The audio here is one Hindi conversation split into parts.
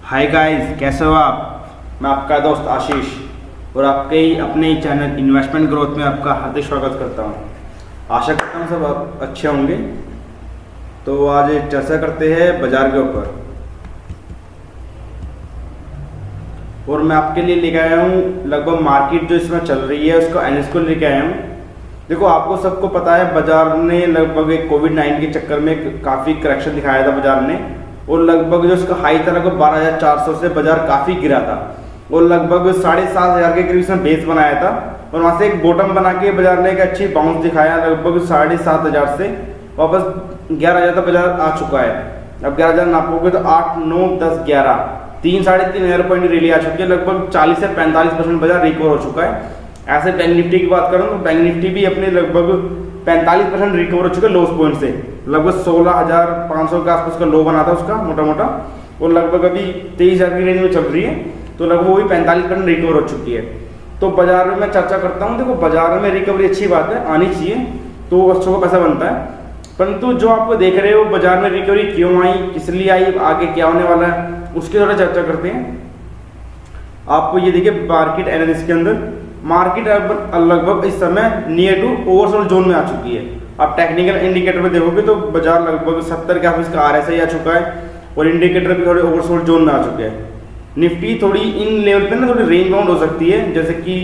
हाय गाइस, कैसे हो आप। मैं आपका दोस्त आशीष और आपके ही अपने ही चैनल इन्वेस्टमेंट ग्रोथ में आपका हार्दिक स्वागत करता हूं। आशा करता हूं सब आप अच्छे होंगे। तो आज चर्चा करते हैं बाजार के ऊपर और मैं आपके लिए लेके आया हूं लगभग मार्केट जो इसमें चल रही है उसका एनालिसिस को लेके आया हूं। देखो, आपको सबको पता है बाजार ने लगभग एक कोविड-19 के चक्कर में काफ़ी करेक्शन दिखाया था बाजार ने, और लगभग जो उसका हाई था लगभग 12,400 से बाजार काफ़ी गिरा था और लगभग 7,500 के करीब इसने बेस बनाया था और वहाँ से एक बॉटम बना के बाजार ने एक अच्छी बाउंस दिखाया। लगभग 7,500 से वापस 11,000 तक बाजार आ चुका है। अब 11,000 नापोगे तो 8, 9, 10, 11 3-3,500 पॉइंट रैली आ चुकी है। लगभग 40 से 45% बाजार रिकवर हो चुका है। ऐसे बैंक निफ्टी की बात करूँ तो बैंक निफ्टी भी अपने लगभग 45% रिकवर हो चुका है लोस पॉइंट से। लगभग 16,500 के आसपास का लो बना था उसका मोटा मोटा, और लगभग अभी 23,000 की रेंज में चल रही है, तो लगभग वो भी 45% रिकवर हो चुकी है। तो बाजार में मैं चर्चा करता हूँ। देखो, बाजार में रिकवरी अच्छी बात है, आनी चाहिए, तो अच्छों का पैसा बनता है। परंतु जो आप देख रहे हो बाजार में रिकवरी क्यों आई, किस लिए आई, आगे क्या होने वाला है, उसकी थोड़ा चर्चा करते हैं। आपको ये देखिए मार्केट एनालिसिस के अंदर मार्केट लगभग इस समय नियर टू ओवरसोल्ड जोन में आ चुकी है। आप टेक्निकल इंडिकेटर में देखोगे तो बाजार लगभग 70 के आसपास का RSI आ चुका है और इंडिकेटर भी थोड़े ओवरसोल्ड जोन में आ चुके हैं। निफ्टी थोड़ी इन लेवल पे ना थोड़ी रेंज बाउंड हो सकती है, जैसे कि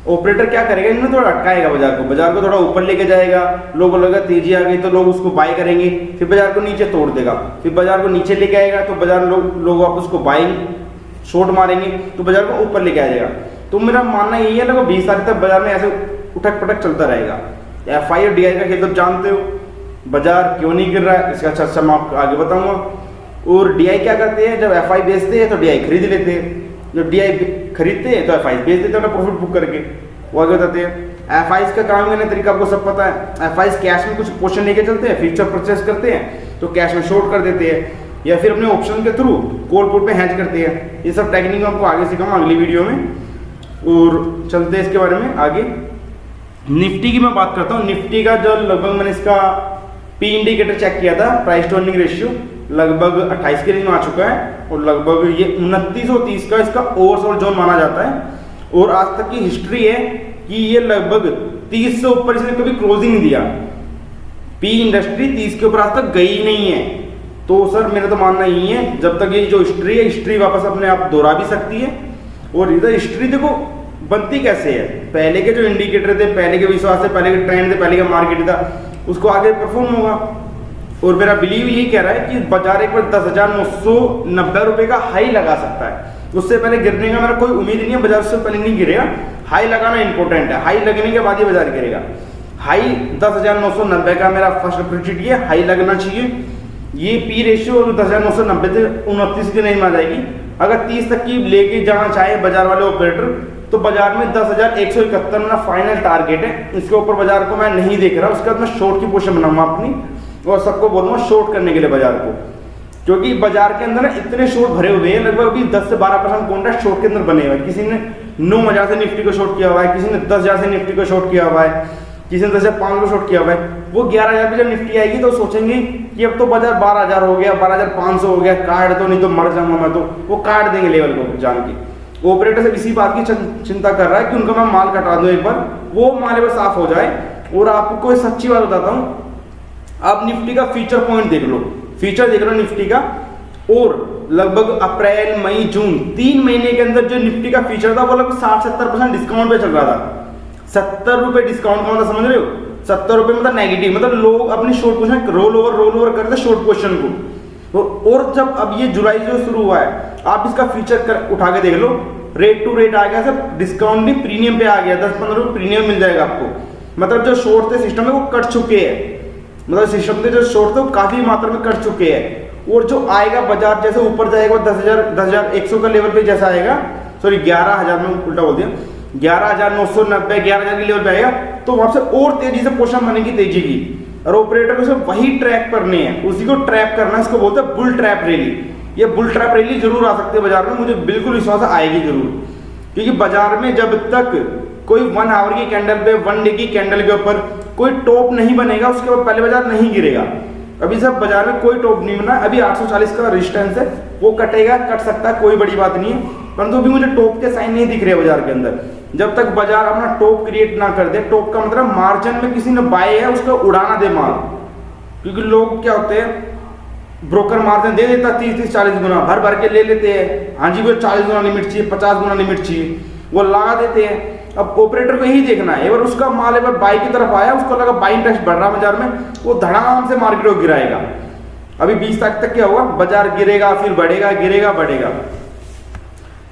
ऑपरेटर क्या करेगा, इनमें थोड़ा अटकाएगा बाजार को थोड़ा ऊपर लेके जाएगा। लोगों को लगा तेजी आ गई तो लोग उसको बाय करेंगे, फिर बाजार को नीचे तोड़ देगा, फिर बाजार को नीचे लेके आएगा तो बाजार लोग वापस उसको बाइंग शॉर्ट मारेंगे तो बाजार को ऊपर लेके आ जाएगा। तो मेरा मानना यही है, लगभग 20 तारीख तक बाजार में ऐसे उठक पटक चलता रहेगा। FI और DI का खेल तो जानते हो, बाजार क्यों नहीं गिर रहा है इसका चर्चा मैं आपको आगे बताऊंगा। और DI क्या करते हैं, जब FI बेचते हैं तो DI खरीद लेते हैं, जब DI खरीदते हैं तो FI बेच देते हैं प्रॉफिट बुक करके, वो आगे बताते हैं। FI का काम करने का तरीका आपको सब पता है। FI कैश में कुछ पोर्शन लेके चलते हैं, फ्यूचर परचेस करते हैं तो कैश में शॉर्ट कर देते हैं, या फिर अपने ऑप्शन के थ्रू कॉल पुट पे हेज करते हैं। ये सब टेक्निक आपको आगे सिखाऊंगा अगली वीडियो में। और चलते हैं इसके बारे में आगे। निफ्टी की मैं बात करता हूँ। निफ्टी का जो लगभग मैंने इसका P इंडिकेटर चेक किया था, प्राइस टू अर्निंग रेशियो लगभग 28 के रेंज में आ चुका है और लगभग ये 2930 का इसका ओवरसोल्ड जोन माना जाता है। और आज तक की हिस्ट्री है कि ये लगभग 30 से ऊपर इसने कभी क्लोजिंग नहीं दिया। P इंडस्ट्री 30 के ऊपर आज तक गई नहीं है। तो सर मेरा तो मानना यही है, जब तक ये जो हिस्ट्री है, हिस्ट्री वापस अपने आप दोहरा भी सकती है। और इधर हिस्ट्री देखो बनती कैसे है, पहले के जो इंडिकेटर थे, पहले के विश्वास थे, पहले के ट्रेंड थे, पहले का मार्केट था, उसको आगे परफॉर्म होगा। और मेरा बिलीव यही कह रहा है कि बाजार एक बार 10,990 रुपए का हाई लगा सकता है। उससे पहले गिरने का मेरा कोई उम्मीद नहीं है, बाजार उससे पहले नहीं गिरेगा। हाई लगाना इंपॉर्टेंट है, हाई लगने के बाद ही बाजार गिरेगा। हाई 10,990 का मेरा फर्स्ट प्रियोरिटी है, हाई लगना चाहिए। ये P रेशियो 10,990 से 29 की रेंज में आ जाएगी। अगर 30 तक की लेके जाना चाहे बाजार वाले ऑपरेटर तो बाजार में 10,171 मेरा फाइनल टारगेट है। इसके ऊपर बाजार को मैं नहीं देख रहा। उसके बाद मैं शॉर्ट की पोजीशन बनाऊंगा अपनी और सबको बोलूंगा शॉर्ट करने के लिए बाजार को, क्योंकि बाजार के अंदर इतने शॉर्ट भरे हुए हैं, लगभग अभी 10 से 12% कॉन्ट्रैक्ट शॉर्ट के अंदर बने हुए हैं। किसी ने 9,000 से निफ्टी को शॉर्ट किया हुआ है, किसी ने 10,000 से निफ्टी को शॉर्ट किया हुआ है, किसी ने 10,500 को शॉर्ट किया हुआ है। वो 11,000 पे जब निफ्टी आएगी तो सोचेंगे कि अब तो बाजार 12,000 हो गया, 12,500 हो गया, काट दो नहीं तो मर जाऊंगा मैं। तो वो काट देंगे लेवल को जान के। ऑपरेटर से इसी बात की चिंता कर रहा है कि उनका मैं माल कटा दूं, एक बार वो माल एक बार साफ हो जाए। और आपको सच्ची बात बताता हूं, आप निफ्टी का फ्यूचर पॉइंट देख लो, फीचर देख लो निफ्टी का, और लगभग अप्रैल मई जून 3 महीने के अंदर जो निफ्टी का फीचर था वो लगभग 60-70% डिस्काउंट पे चल रहा था। 70 रुपए डिस्काउंट का मतलब समझ रहे हो, 70 रुपए मतलब नेगेटिव, मतलब लोग अपनी शॉर्ट पोजीशन रोल ओवर करते शॉर्ट पोजीशन को। और जब अब ये जुलाई जो शुरू हुआ है, आप इसका फीचर उठा के देख लो, रेट टू रेट आ गया, सब डिस्काउंट भी प्रीमियम पे आ गया, 10-15 रुपए प्रीमियम मिल जाएगा आपको। मतलब जो शॉर्ट थे सिस्टम में वो कट चुके हैं, मतलब सिस्टम के जो शॉर्ट थे वो काफी मात्रा में कट चुके हैं। और जो आएगा बाजार जैसे ऊपर जाएगा 10,100 का लेवल पे जैसा आएगा, सॉरी 11,000 में उल्टा बोल दिया, 11,990 11,000 के लेवल पे आएगा तो वहां से और तेजी से पोजीशन बनेगी तेजी की। और ऑपरेटर को सिर्फ वही ट्रैक करने हैं, उसी को ट्रैप करना है। इसको बोलते हैं बुल ट्रैप रैली। ये बुल ट्रैप रैली जरूर आ सकती है बाजार में, मुझे बिल्कुल विश्वास है आएगी जरूर। क्योंकि बाजार में जब तक कोई 1 आवर की कैंडल पे, 1 डे की कैंडल के ऊपर कोई टॉप नहीं बनेगा, उसके बाद पहले बाजार नहीं गिरेगा। अभी सब बाजार में कोई टॉप नहीं बना, अभी 840 का रेजिस्टेंस है, वो कटेगा, कट सकता है, कोई बड़ी बात नहीं है, परंतु अभी मुझे टॉप के साइन नहीं दिख रहे बाजार के अंदर। जब तक बाजार अपना टॉप क्रिएट ना कर दे, टॉप का मतलब मार्जिन में किसी ने बाय है उसका उड़ाना दे माल, क्योंकि लोग क्या होते हैं, ब्रोकर मार्जिन दे देता 30-40 गुना, भर भर के ले लेते हैं, हाँ जी वो 40 गुना लिमिट चाहिए, 50 गुना लिमिट चाहिए, वो लगा देते हैं। अब ऑपरेटर को यही देखना है, अगर उसका माल एक बार बाई की तरफ आया, उसको लगा बाई इंटरेस्ट बढ़ रहा बाजार में, वो धड़ाम से मार्केट को गिराएगा। अभी 20 तारीख तक क्या होगा, बाजार गिरेगा फिर बढ़ेगा, गिरेगा बढ़ेगा।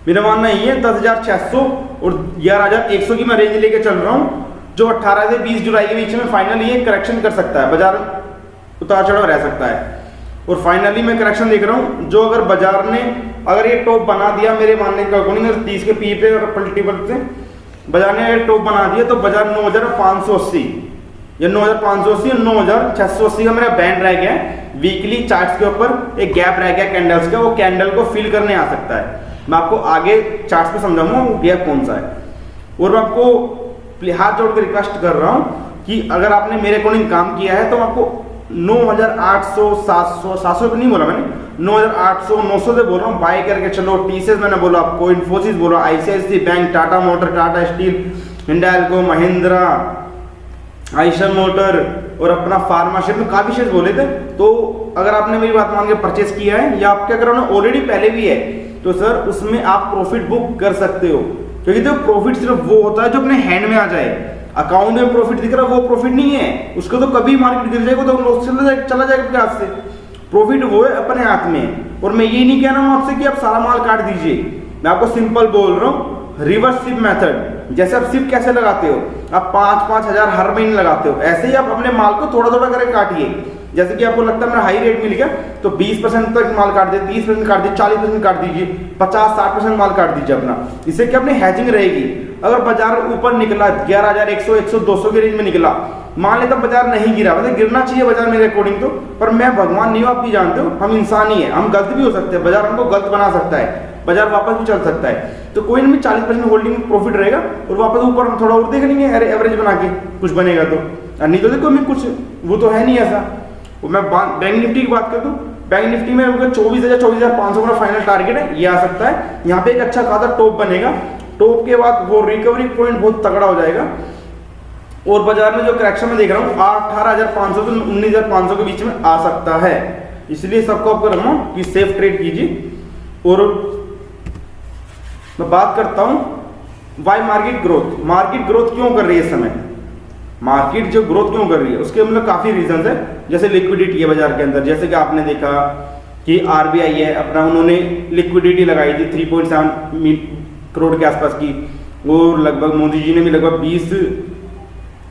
मेरा मानना यही है 10,600 और 11,100 की मैं रेंज लेके चल रहा हूँ, जो 18 से 20 जुलाई के बीच में फाइनली ये करेक्शन कर सकता है, बाजार उतार चढ़ाव रह सकता है। और फाइनली मैं करेक्शन देख रहा हूँ, जो अगर बाजार ने अगर ये टॉप बना दिया मेरे मानने का अकॉर्डिंग 30 के पी पे और पलटीबल से बाजार ने अगर टॉप बना दिया, तो बाजार 9,580 या 9,580 और 9,680 का मेरा बैंड रह गया है। वीकली चार्ट्स के ऊपर एक गैप रह गया कैंडल्स का, वो कैंडल को फिल करने आ सकता है। मैं आपको आगे चार्ट्स पे समझाऊंगा वो गैप कौन सा है। और मैं आपको हाथ जोड़ कर रिक्वेस्ट कर रहा हूँ कि अगर आपने मेरे अकॉर्डिंग काम किया है, तो आपको 9,800 700 पे नहीं बोला मैंने, 9,800 900 से बोल रहा हूँ, बाय करके चलो। टीसीएस मैंने बोला आपको, इन्फोसिस बोला, ICICI bank, Tata motor, Tata steel, Hindalco, Mahindra, Eicher motor और अपना फार्मा शेयर में काफी शेयर बोले थे। तो अगर आपने मेरी बात मान के परचेस किया है या आपके अगर ऑलरेडी पहले भी है, तो सर उसमें आप प्रॉफिट बुक कर सकते हो, क्योंकि तो प्रॉफिट सिर्फ वो होता है जो अपने हैंड में आ जाए। अकाउंट में प्रॉफिट दिख रहा है वो प्रॉफिट नहीं है, उसको तो कभी मार्केट गिर जाएगा तो लॉस चला जाएगा अपने हाथ से। प्रॉफिट वो है अपने हाथ में। और मैं ये नहीं कह रहा हूँ आपसे कि आप सारा माल काट दीजिए, मैं आपको सिंपल बोल रहा हूँ, रिवर्स सिप मेथड। जैसे आप सिप कैसे लगाते हो, आप 5-5 हजार हर महीने लगाते हो, ऐसे ही आप अपने माल को थोड़ा थोड़ा करके काटिए। जैसे कि आपको लगता है मेरा हाई रेट मिल गया, तो 20% तक माल काट दे, 30% काट दे, 40% काट दीजिए, 50-60% माल काट दीजिए अपना। इससे क्या अपनी हैजिंग रहेगी। अगर बाजार ऊपर निकला 11,100 100 200 के रेंज में निकला, मान लेता बाजार नहीं गिरा, मतलब गिरना चाहिए बाजार मेरे अकॉर्डिंग तो, पर मैं भगवान नहीं हूं, आप भी जानते हो, हम इंसान ही है, हम गलत भी हो सकते हैं, बाजार हमको गलत बना सकता है, बाजार वापस भी चल सकता है। तो कोई नहीं 40% होल्डिंग में प्रॉफिट रहेगा और वापस ऊपर हम थोड़ा और देख लेंगे एवरेज बना के, कुछ बनेगा तो। नहीं तो देखो मैं कुछ वो तो है नहीं ऐसा। मैं बैंक निफ्टी की बात कर दूं, बैंक निफ्टी में 24,500 का फाइनल टारगेट है, ये आ सकता है। यहाँ पे एक अच्छा खासा टॉप बनेगा, टॉप के बाद वो रिकवरी पॉइंट बहुत तगड़ा हो जाएगा। और बाजार में जो करेक्शन में देख रहा हूँ 18,500 से 19,500 के बीच में आ सकता है, इसलिए सबको आपको रखना कि सेफ ट्रेड कीजिए। और मैं बात करता हूँ वाई मार्केट ग्रोथ क्यों कर रही है इस समय, मार्केट जो ग्रोथ क्यों कर रही है उसके मतलब काफी रीजंस है। जैसे लिक्विडिटी है बाजार के अंदर, जैसे कि आपने देखा कि आरबीआई है अपना, उन्होंने लिक्विडिटी लगाई थी 3.7 करोड़ के आसपास की, और लगभग मोदी जी ने भी लगभग 20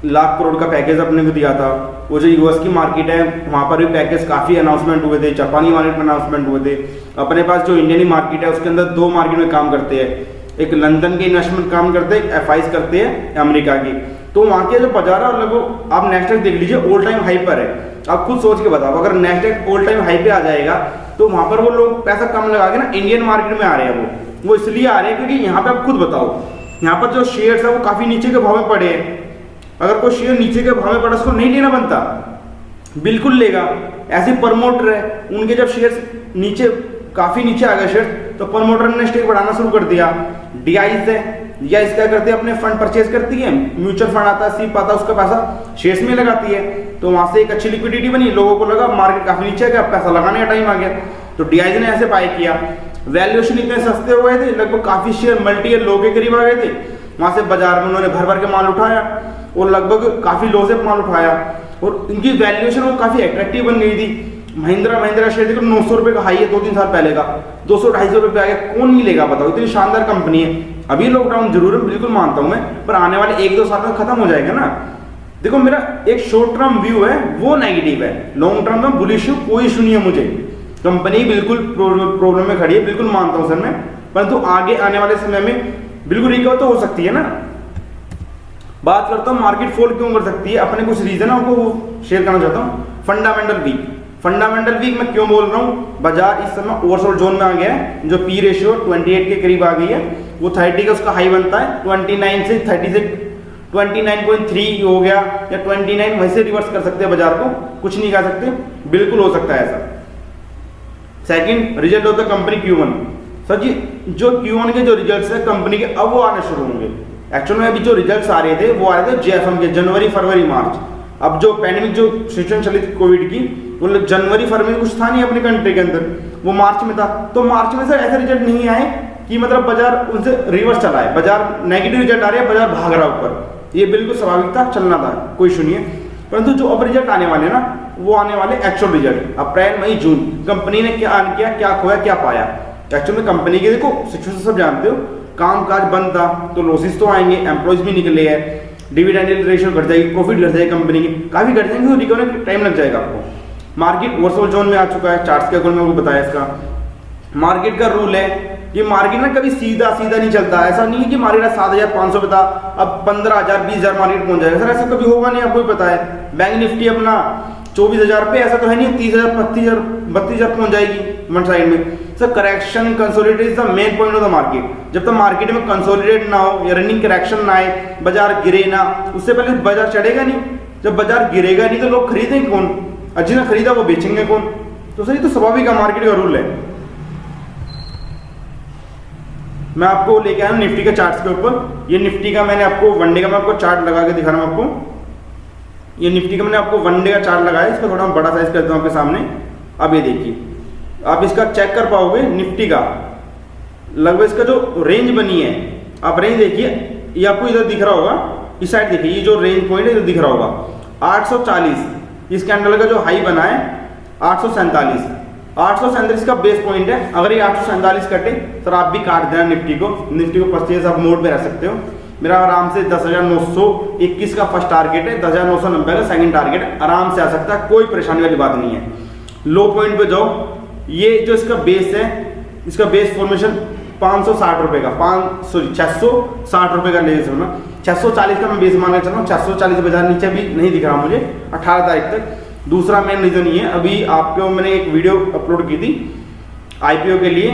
लाख करोड़ का पैकेज अपने को दिया था। वो जो यूएस की मार्केट है वहाँ पर भी पैकेज काफ़ी अनाउंसमेंट हुए थे, जापानी मार्केट में अनाउंसमेंट हुए थे। अपने पास जो इंडियन मार्केट है उसके अंदर 2 मार्केट में काम करते हैं, एक लंदन के इन्वेस्टमेंट काम करते हैं, एक एफआईज करते हैं अमेरिका की। तो वहाँ के जो बाजार है लगभग आप नेस्डेक देख लीजिए ऑल टाइम हाई पर है। आप खुद सोच के बताओ, अगर नेस्डेक ऑल टाइम हाई पे आ जाएगा तो वहाँ पर वो लोग पैसा कम लगा के ना इंडियन मार्केट में आ रहे हैं। वो इसलिए आ रहे हैं क्योंकि यहाँ पे आप खुद बताओ, यहाँ पर जो शेयर्स है वो काफ़ी नीचे के भाव में पड़े हैं। अगर कोई शेयर नीचे के भाव में पड़ा उसको नहीं लेना बनता, बिल्कुल लेगा। ऐसे प्रमोटर है, उनके जब शेयर्स नीचे काफ़ी नीचे आ गए शेयर, तो प्रमोटर ने स्टेक बढ़ाना शुरू कर दिया। डीआईज है, डीआईज क्या करते हैं, अपने फंड परचेज करती है, म्यूचुअल फंड आता है, सीप आता है, उसका पैसा शेयर्स में लगाती है। तो वहाँ से एक अच्छी लिक्विडिटी बनी, लोगों को लगा मार्केट काफ़ी नीचे गया, पैसा लगाने का टाइम आ गया, तो डीआईज ने ऐसे बाय किया। वैल्यूएशन इतने सस्ते हो गए थे, लगभग काफ़ी शेयर मल्टी लो के करीब आ गए थे। वहाँ से बाजार में उन्होंने भर भर के माल उठाया और लगभग काफ़ी लो से माल उठाया, और इनकी वैल्यूएशन वो काफ़ी अट्रैक्टिव बन गई थी। महिंद्रा शेयर देखो 900 रुपये का हाई है 2-3 साल पहले का, 200-250 रुपये आ गया, कौन नहीं लेगा बताओ, इतनी शानदार कंपनी है। अभी लॉकडाउन जरूर है, बिल्कुल मानता हूँ मैं, पर आने वाले 1-2 साल में खत्म हो जाएगा ना। देखो मेरा एक शॉर्ट टर्म व्यू है वो नेगेटिव है, लॉन्ग टर्म में बुलिश हूँ, कोई इशू नहीं है मुझे। कंपनी बिल्कुल प्रॉब्लम में खड़ी है, बिल्कुल मानता हूँ सर मैं, परंतु आगे आने वाले समय में बिल्कुल रिकवर तो हो सकती है ना। बात करता हूँ मार्केट फॉल क्यों कर सकती है, अपने कुछ रीजन है आपको शेयर करना चाहता हूँ। फंडामेंटल वीक मैं क्यों बोल रहा हूँ, बाजार इस समय ओवरसोल्ड जोन में आ गया है, जो पी रेशियो 28 के करीब आ गई है, वो 30 का उसका हाई बनता है, 29 से 30 से 29.3 हो गया या 29 वैसे रिवर्स कर सकते हैं बाजार को, कुछ नहीं कह सकते, बिल्कुल हो सकता है ऐसा। Second result of the company Q1। Sir जी जो Q1 के जो रिजल्ट्स है कंपनी के अब वो आने शुरू होंगे। एक्चुअल में अभी जो रिजल्ट्स आ रहे थे वो आ रहे थे JFM के जनवरी फरवरी मार्च। अब जो पैंडेमिक जो सिचुएशन चली थी कोविड की, वो जनवरी फरवरी में कुछ था नहीं अपनी कंट्री के अंदर, वो मार्च में था। तो मार्च में सर ऐसे रिजल्ट नहीं आए कि मतलब बाजार उनसे रिवर्स चला है, बाजार नेगेटिव रिजल्ट आ रहे हैं, बाजार भाग रहा है ऊपर, ये बिल्कुल स्वाभाविक था, चलना था, कोई इशू नहीं है। परंतु जो अब रिजल्ट आने वाले ना वो आने वाले एक्चुअल रिजल्ट अप्रैल मई जून, कंपनी ने क्या अर्न किया, क्या खोया, क्या पाया। एक्चुअल में कंपनी के देखो सिचुएशन सब जानते हो, काम काज बंद था तो लॉसेस तो आएंगे, एम्प्लॉयज भी निकले हैं, डिविडेंड रेशियो घट जाएगी, प्रॉफिट घट जाएगी कंपनी की, काफी घट जाएंगे, तो रिकवरी में टाइम लग जाएगा आपको। मार्केट ओवरसोल्ड जोन में आ चुका है, चार्ट्स के अकॉर्डिंग मैंने आपको बताया इसका। मार्केट का रूल है कि मार्केट ना कभी सीधा नहीं चलता, ऐसा नहीं है कि मार्केट 7,500 पे था अब 15,000 20,000 मार्केट पहुंच जाएगा, सर ऐसा कभी होगा नहीं, आपको भी पता है। बैंक निफ्टी अपना 24,000 पे, ऐसा तो है नहीं 30,000 32,000 32,000 पहुंच जाएगी वन साइड में। Sir correction consolidate is the main point of the market. जब तक मार्केट में कंसोलिडेट ना हो या रनिंग करेक्शन ना आए, बाजार गिरे ना, उससे पहले बाजार चढ़ेगा नहीं। जब बाजार गिरेगा नहीं तो लोग खरीदेंगे कौन, और जिन्हें खरीदा वो बेचेंगे कौन। तो सर ये तो स्वाभाविक मार्केट का रूल है। मैं आपको लेके आया हूं निफ्टी के चार्ट्स के ऊपर। ये निफ्टी का मैंने आपको वनडे का मैं आपको चार्ट लगा के दिखा रहा हूं आपको। ये निफ्टी का मैंने आपको वनडे का चार्ट लगाया, इसका थोड़ा बड़ा साइज करता हूं आपके सामने। अब ये देखिए, आप इसका चेक कर पाओगे निफ्टी का लगभग इसका जो रेंज बनी है, आप रेंज देखिए, ये आपको इधर दिख रहा होगा, इस साइड देखिए, ये जो रेंज पॉइंट है इधर दिख रहा होगा 840, इस कैंडल का जो हाई बना है 847 का बेस पॉइंट है। अगर ये 847 कटे सर आप भी काट देना निफ्टी को परचेज आप मोड पे रह सकते हो। मेरा आराम से 10,921 का फर्स्ट टारगेट है, 10,990 का सेकंड टारगेट है, आराम से आ सकता है, कोई परेशानी वाली बात नहीं है। लो पॉइंट पे जाओ, ये जो इसका बेस है, इसका बेस फॉर्मेशन 560 रुपए का, 660 रुपए का ले ना, 640 का मैं बेस मानना चाह रहा हूँ। 640 बाजार नीचे भी नहीं दिख रहा मुझे 18 तारीख तक। दूसरा मेन रीजन ये है, अभी आपको मैंने एक वीडियो अपलोड की थी आईपीओ के लिए,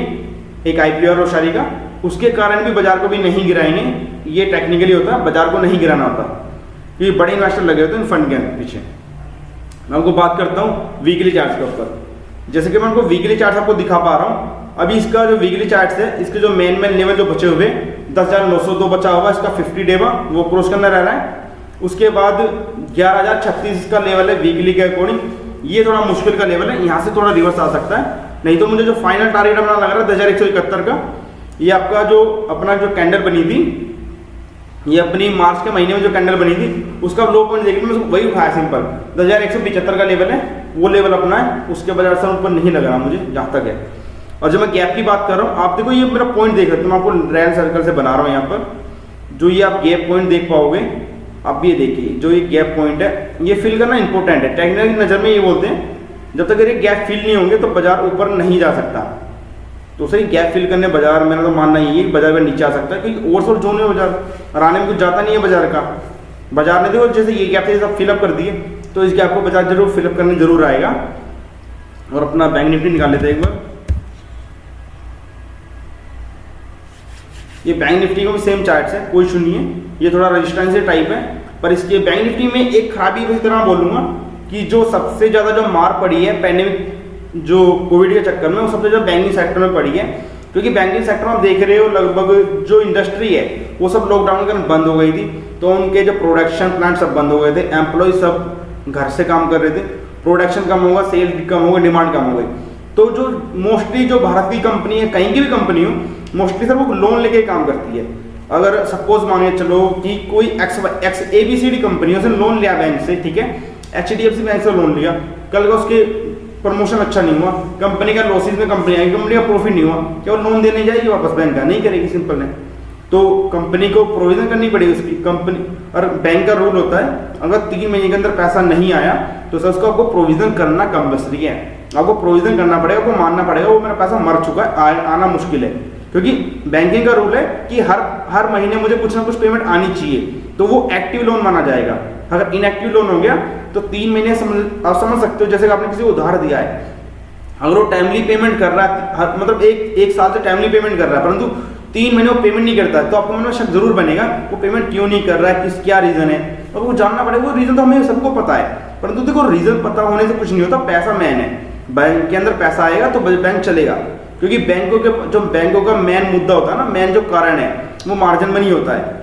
एक आईपीओ और रोशारी का, उसके कारण भी बाजार को भी नहीं गिराएंगे। ये टेक्निकली होता है, बाजार को नहीं गिराना होता, ये बड़े इन्वेस्टर लगे होते हैं फंड के पीछे। मैं आपको बात करता हूँ वीकली चार्ट्स के ऊपर। जैसे कि मैं आपको वीकली चार्ट्स आपको दिखा पा रहा हूँ। अभी इसका जो वीकली चार्ट्स है, इसके जो मेन लेवल जो बचे हुए 10,902 बचा हुआ, इसका 50 डे वो क्रॉस करना रह रहा है। उसके बाद 11,036 का लेवल है वीकली के अकॉर्डिंग, ये थोड़ा मुश्किल का लेवल है, यहाँ से थोड़ा रिवर्स आ सकता है। नहीं तो मुझे जो फाइनल टारगेट अपना लग रहा है 10,171 का, ये आपका जो अपना जो कैंडल बनी थी, ये अपनी मार्च के महीने में जो कैंडल बनी थी उसका लो पॉइंट देखने में वही उठाया सिंपल, 10,175 का लेवल है, वो लेवल अपना है। उसके बाजार से ऊपर नहीं लग रहा मुझे जहाँ तक है। और जब मैं गैप की बात कर रहा हूँ, आप देखो ये मेरा पॉइंट देख रहे हो, मैं आपको रेड सर्कल से बना रहा हूँ यहाँ पर, जो ये आप गैप पॉइंट देख पाओगे। आप ये देखिए, जो ये गैप पॉइंट है ये फिल करना इंपॉर्टेंट है। टेक्निकल नजर में ये बोलते हैं जब तक ये गैप फिल नहीं होंगे तो बाजार ऊपर नहीं जा सकता। तो सही गैप फिल करने बाजार, मेरा तो मानना ये है बाजार का नीचे आ सकता है, क्योंकि ओवरसोल्ड जोन है बाजार, और आने में कुछ जाता नहीं है बाजार का। बाजार ने देखो जैसे ये गैप सब फिलअप कर दिए, तो इस गैप को बाजार जरूर फिलअप करने जरूर आएगा। और अपना बैंक निफ्टी निकाल लेते हैं एक बार। ये बैंक निफ्टी का भी सेम चार्ट है, कोई इशू नहीं है, ये थोड़ा रेजिस्टेंस टाइप है। पर इसके बैंक निफ्टी में एक खराबी इस तरह बोलूंगा कि जो सबसे ज्यादा जो मार पड़ी है पैंडेमिक जो कोविड के चक्कर में, वो सबसे ज्यादा बैंकिंग सेक्टर में पड़ी है। क्योंकि बैंकिंग सेक्टर में आप देख रहे हो लगभग जो इंडस्ट्री है वो सब लॉकडाउन के कारण बंद हो गई थी, तो उनके जो प्रोडक्शन प्लांट सब बंद हो गए थे, एम्प्लॉय सब घर से काम कर रहे थे, प्रोडक्शन कम होगा, सेल कम होगा, डिमांड कम हो गई। तो जो मोस्टली जो भारत की कंपनी है, कहीं की भी कंपनी हो, मोस्टली सर वो लोन लेके काम करती है। अगर सपोज मानिए चलो कि कोई एक्स ABCD कंपनी है, उसने लोन लिया बैंक से, ठीक है, HDFC बैंक से लोन लिया, कल का उसके प्रमोशन अच्छा नहीं हुआ, कंपनी का लॉसेज में कंपनी आई, कंपनी का प्रॉफिट नहीं हुआ, क्या वो लोन देने जाएगी वापस? बैंक का नहीं करेगी, सिंपल है। तो कंपनी को प्रोविजन करनी पड़ेगी उसकी कंपनी। और बैंक का रूल होता है अगर 3 महीने के अंदर पैसा नहीं आया तो सर उसको आपको प्रोविजन करना कंपल्सरी है, आपको प्रोविजन करना पड़ेगा, आपको मानना पड़ेगा वो मेरा पैसा मर चुका है, आना मुश्किल है। क्योंकि बैंकिंग का रूल है कि हर महीने मुझे कुछ ना कुछ पेमेंट आनी चाहिए, तो वो एक्टिव लोन माना जाएगा। अगर इनएक्टिव लोन हो गया तो 3 महीने आप समझ सकते हो, जैसे आपने किसी को उधार दिया है, अगर वो टाइमली पेमेंट कर रहा है, मतलब एक साल से टाइमली पेमेंट कर रहा है, परंतु 3 महीने वो पेमेंट नहीं करता है, तो आपको मन में शक जरूर बनेगा वो पेमेंट क्यों नहीं कर रहा है, किस क्या रीजन है, और वो जानना पड़ेगा। वो रीजन तो हमें सबको पता है, परंतु देखो रीजन पता होने से कुछ नहीं होता, पैसा मेन है। बैंक के अंदर पैसा आएगा तो बैंक चलेगा, क्योंकि बैंकों का मेन मुद्दा होता है ना, मेन जो कारण है वो मार्जिन मनी होता है।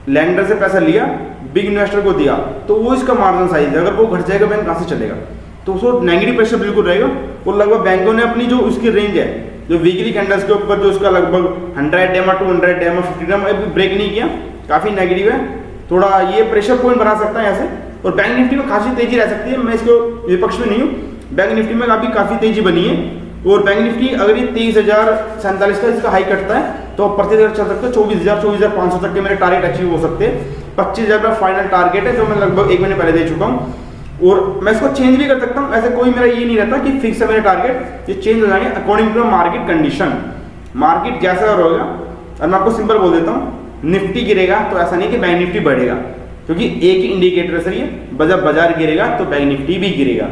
लैंडर से पैसा लिया, बिग इन्वेस्टर को दिया, तो वो इसका मार्जिन साइज है, अगर वो घट जाएगा बैंक कहाँ से चलेगा, तो उसको नेगेटिव प्रेशर बिल्कुल रहेगा। और लगभग बैंकों ने अपनी जो उसकी रेंज है, जो वीकली कैंडल्स के ऊपर जो उसका लगभग 100 डेमा 200 डेमा 50 डेमा अभी ब्रेक नहीं किया, काफी नेगेटिव है, थोड़ा ये प्रेशर पॉइंट बना सकता है यहाँ से। और बैंक निफ्टी में खासी तेजी रह सकती है, मैं इसको विपक्ष में नहीं हूँ, बैंक निफ्टी में काफी तेजी बनी है। और बैंक निफ्टी अगर ये 23,047 का इसका हाई कटता है तो प्रति दिन चल सकते हैं 24,500 तक के मेरे टारगेट अचीव हो सकते हैं। 25,000 का फाइनल टारगेट है जो मैं लगभग 1 महीने पहले दे चुका हूँ, और मैं इसको चेंज भी कर सकता हूँ। ऐसे कोई मेरा ये नहीं रहता कि फिक्स है मेरे टारगेट, ये चेंज हो जाएंगे according to market condition. Market जैसा रहेगा, और मैं आपको सिंपल बोल देता हूँ, निफ्टी गिरेगा तो ऐसा नहीं कि बैंक निफ्टी बढ़ेगा, क्योंकि एक ही इंडिकेटर से ये बाजार गिरेगा तो बैंक निफ्टी भी गिरेगा।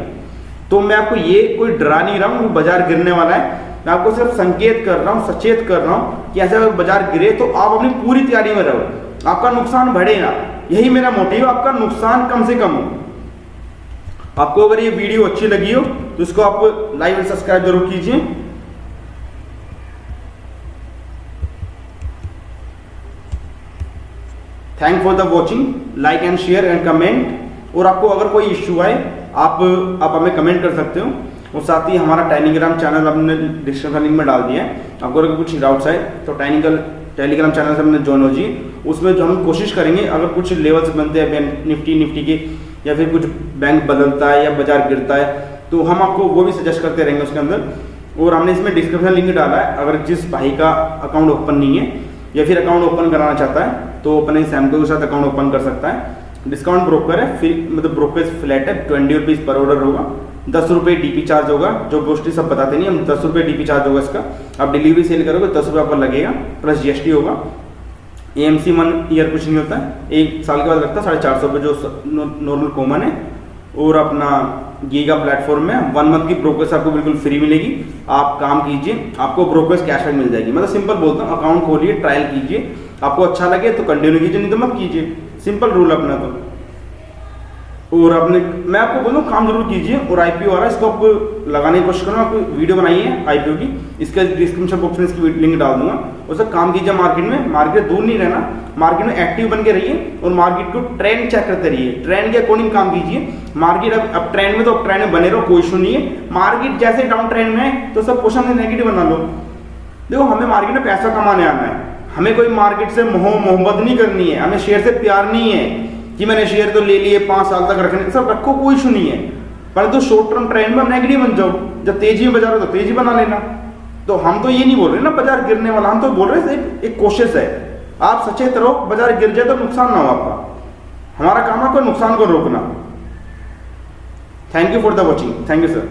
तो मैं आपको ये कोई डरा नहीं रहा हूँ बाजार गिरने वाला है, मैं आपको सिर्फ संकेत कर रहा हूँ, सचेत कर रहा हूँ कि ऐसे अगर बाजार गिरे तो आप अपनी पूरी तैयारी में रहो, आपका नुकसान बढ़ेगा, यही मेरा मोटिव, आपका नुकसान कम से कम हो। आपको अगर ये वीडियो अच्छी लगी हो तो इसको आप लाइक और सब्सक्राइब जरूर कीजिए। Thank for the watching, like and share and comment. और आपको अगर कोई इश्यू आए आप हमें कमेंट कर सकते हो, और साथ ही हमारा टेलीग्राम चैनल हमने डिस्क्रिप्शन लिंक में डाल दिया है। आपको अगर कुछ डाउट्स आए तो टेलीग्राम चैनल से हमने ज्वाइन हो जी, उसमें जो हम कोशिश करेंगे अगर कुछ लेवल्स बनते हैं निफ्टी के, या फिर कुछ बैंक बदलता है या बाजार गिरता है, तो हम आपको वो भी सजेस्ट करते रहेंगे उसके अंदर। और हमने इसमें डिस्क्रिप्शन लिंक डाला है, अगर जिस भाई का अकाउंट ओपन नहीं है या फिर अकाउंट ओपन कराना चाहता है तो अपने सैमको के साथ अकाउंट ओपन कर सकता है। डिस्काउंट ब्रोकर है, फिर मतलब ब्रोकरेज फ्लैट है, 20 रुपीज़ पर ऑर्डर होगा, 10 रुपये डीपी चार्ज होगा, जो गोष्ठी सब बताते नहीं, हम 10 रुपये डीपी चार्ज होगा इसका। आप डिलीवरी सेल करोगे 10 रुपये आपको लगेगा, प्लस जीएसटी होगा। AMC 1 ईयर कुछ नहीं होता है, 1 साल के बाद लगता है 450 रुपये जो नॉर्मल कॉमन है। और अपना गीगा प्लेटफॉर्म में 1 मंथ की ब्रोकरेज आपको बिल्कुल फ्री मिलेगी, आप काम कीजिए, आपको ब्रोकरेज कैशबैक मिल जाएगी। मतलब सिंपल बोलता हूँ, अकाउंट खोलिए, ट्रायल कीजिए, आपको अच्छा लगे तो कंटिन्यू कीजिए, नहीं तो मत कीजिए, सिंपल रूल अपना तो। और अपने मैं आपको बोलूँ काम जरूर कीजिए। और IPO आ रहा है, इसको आप लगाने की कोशिश करो, आपको वीडियो बनाइए IPO की, इसका डिस्क्रिप्शन बॉक्स में इसकी लिंक डाल दूंगा, उससे काम कीजिए मार्केट में, मार्केट दूर नहीं रहना, मार्केट में एक्टिव बन के रहिए और मार्केट को ट्रेंड चेक करते रहिए, ट्रेंड के अकॉर्डिंग काम कीजिए। मार्केट अब ट्रेंड में, तो अब ट्रेंड में बने रहो, कोई इशू नहीं है। मार्केट जैसे डाउन ट्रेंड में है तो सब क्वेश्चन नेगेटिव बना लो। देखो हमें मार्केट में पैसा कमाने आना है, हमें कोई मार्केट से मोहब्बत नहीं करनी है, हमें शेयर से प्यार नहीं है कि मैंने शेयर तो ले लिए 5 साल तक रखने, सब रखो, कोई इशू नहीं है, परंतु शॉर्ट टर्म ट्रेंड में हम नेगेटिव बन जाओ। जब तेजी में बाजार हो तो तेजी बना लेना। तो हम तो ये नहीं बोल रहे ना बाजार गिरने वाला, हम तो बोल रहे हैं एक कोशिश है, आप सचेत रहो, बाजार गिर जाए तो नुकसान ना हो आपका, हमारा काम है कोई नुकसान को रोकना। Thank you for the watching, thank you sir.